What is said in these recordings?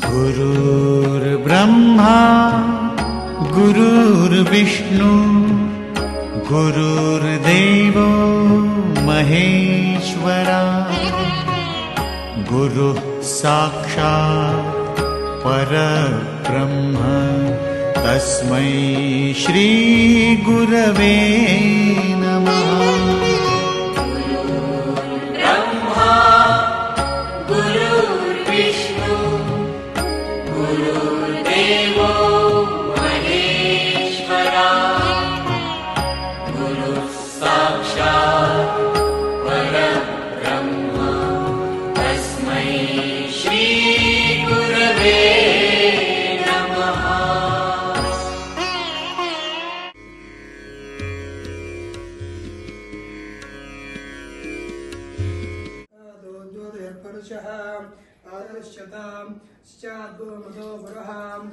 गुरुर्ब्रह्मा गुरुर्विष्णु गुरुर्देवो महेश्वरा गुरुः साक्षात् परब्रह्म तस्मै श्री गुरवे नमः। ब्रह्मा गुरुर्विष्णु गुरुर्देवो महेश्वरा गुरुः साक्षात् परब्रह्म तस्मै श्री गुरवे नमः।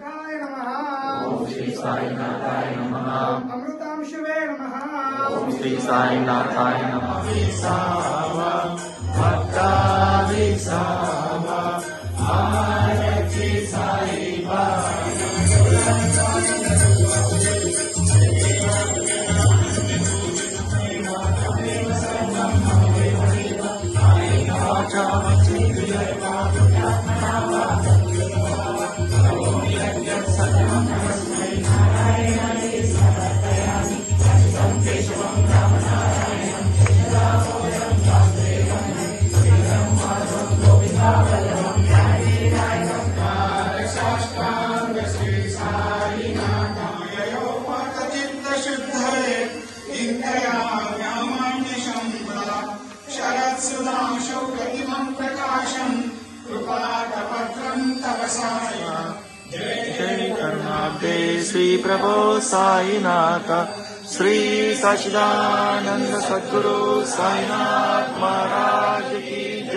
काय नमः। ओम श्री साईनाथाय नमः। अमृतां शिवे नमः। ओम श्री साईनाथाय नमः। जय करुणाब्दे श्री प्रभो साईनाथ श्री सच्चिदानंद सद्गुरु साईनाथ महाराज की जय।